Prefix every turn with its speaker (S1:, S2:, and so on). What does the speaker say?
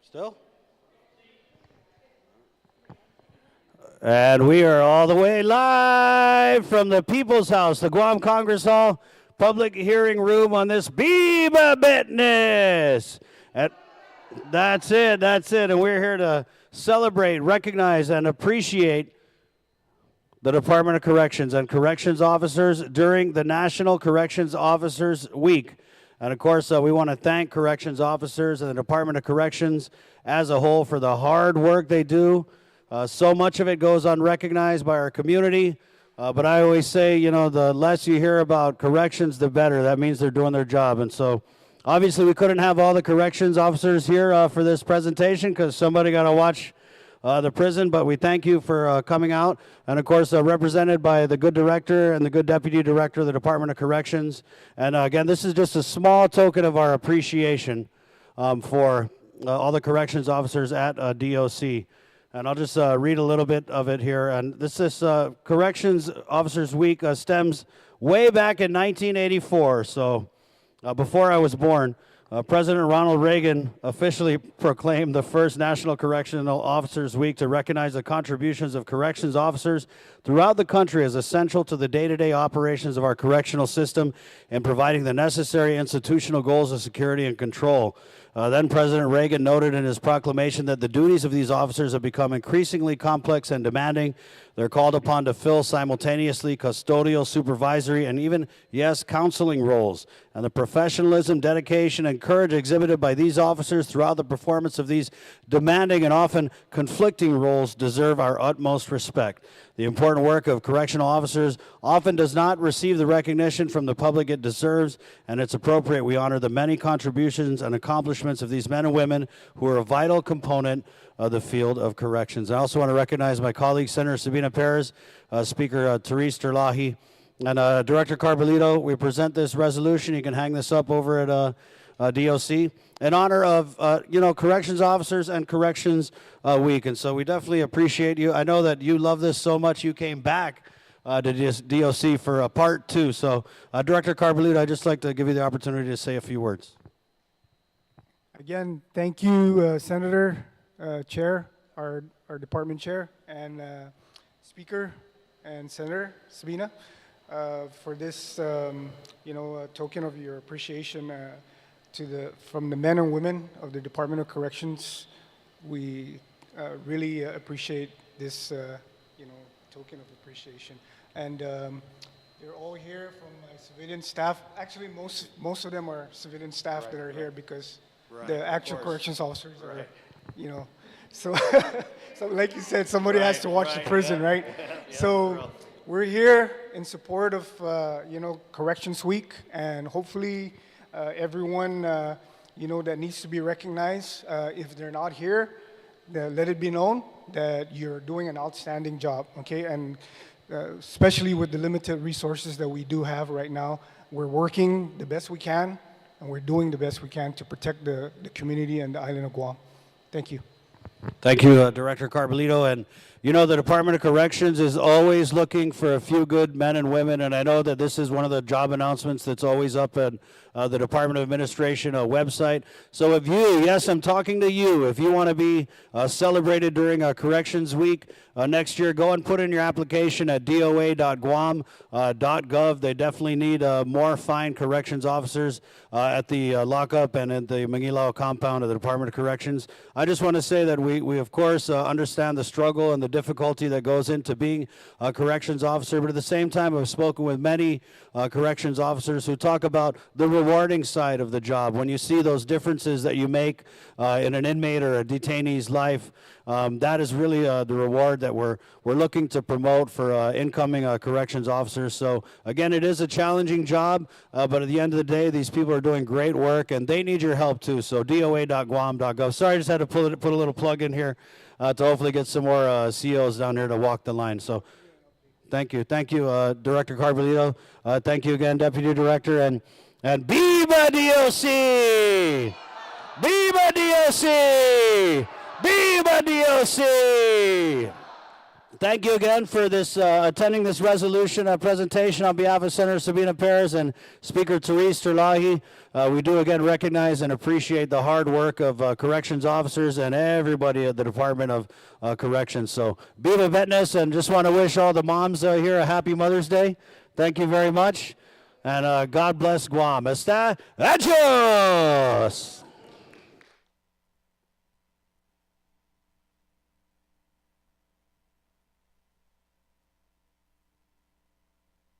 S1: Still? And we are all the way live from the People's House, the Guam Congress Hall public hearing room on this Biba Business. And that's it. And we're here to celebrate, recognize, and appreciate the Department of Corrections and corrections officers during the National Corrections Officers Week. And of course, we want to thank corrections officers and the Department of Corrections as a whole for the hard work they do. So much of it goes unrecognized by our community. But I always say, you know, the less you hear about corrections, the better. That means they're doing their job. And so, obviously, we couldn't have all the corrections officers here for this presentation because somebody got to watch the prison. But we thank you for coming out. And, of course, represented by the good director and the good deputy director of the Department of Corrections. And, again, this is just a small token of our appreciation for all the corrections officers at DOC. And I'll just read a little bit of it here. And this is Corrections Officers Week stems way back in 1984. So before I was born, President Ronald Reagan officially proclaimed the first National Correctional Officers Week to recognize the contributions of corrections officers throughout the country as essential to the day-to-day operations of our correctional system and providing the necessary institutional goals of security and control. Then President Reagan noted in his proclamation that the duties of these officers have become increasingly complex and demanding. They're called upon to fill simultaneously custodial, supervisory, and even, yes, counseling roles. And the professionalism, dedication, and courage exhibited by these officers throughout the performance of these demanding and often conflicting roles deserve our utmost respect. The important work of correctional officers often does not receive the recognition from the public it deserves, and it's appropriate we honor the many contributions and accomplishments of these men and women who are a vital component of the field of corrections. I also want to recognize my colleague, Senator Sabina Perez, Speaker Therese Terlahi, and Director Carbolito. We present this resolution. You can hang this up over at DOC in honor of, corrections officers and Corrections Week. And so we definitely appreciate you. I know that you love this so much you came back to DOC for part 2. So Director Carbolito, I'd just like to give you the opportunity to say a few words.
S2: Again, thank you, Senator, Chair, our department chair, and Speaker and Senator Sabina for this, token of your appreciation from the men and women of the Department of Corrections. We really appreciate this, token of appreciation. And they're all here from my civilian staff. Actually, most of them are civilian staff that are here because the actual corrections officers are, so, so like you said, somebody has to watch the prison, right? So we're here in support of, Corrections Week, and hopefully everyone, that needs to be recognized, if they're not here, let it be known that you're doing an outstanding job, okay? And especially with the limited resources that we do have right now, we're working the best we can, and we're doing the best we can to protect the community and the island of Guam. Thank you.
S1: Thank you, Director Carbolito. And you know, the Department of Corrections is always looking for a few good men and women, and I know that this is one of the job announcements that's always up at the Department of Administration website. So if you, yes, I'm talking to you, if you want to be celebrated during Corrections Week next year, go and put in your application at doa.guam.gov. They definitely need more fine corrections officers at the lockup and at the Mangilao compound of the Department of Corrections. I just want to say that we of course, understand the struggle and the difficulty that goes into being a corrections officer, but at the same time, I've spoken with many corrections officers who talk about the rewarding side of the job. When you see those differences that you make in an inmate or a detainee's life, that is really the reward that we're looking to promote for incoming corrections officers. So again, it is a challenging job, but at the end of the day, these people are doing great work, and they need your help too. So doa.guam.gov. Sorry, I just had to put a little plug in here to hopefully get some more COs down here to walk the line. So thank you, Director Carbolito. Thank you again, Deputy Director, and Viva DOC! Viva DOC! Viva DOC! Thank you again for this attending this resolution presentation on behalf of Senator Sabina Perez and Speaker Therese Terlahi. We do again recognize and appreciate the hard work of corrections officers and everybody at the Department of Corrections. So, Viva Betnes, and just want to wish all the moms here a happy Mother's Day. Thank you very much, and God bless Guam. Está hecho!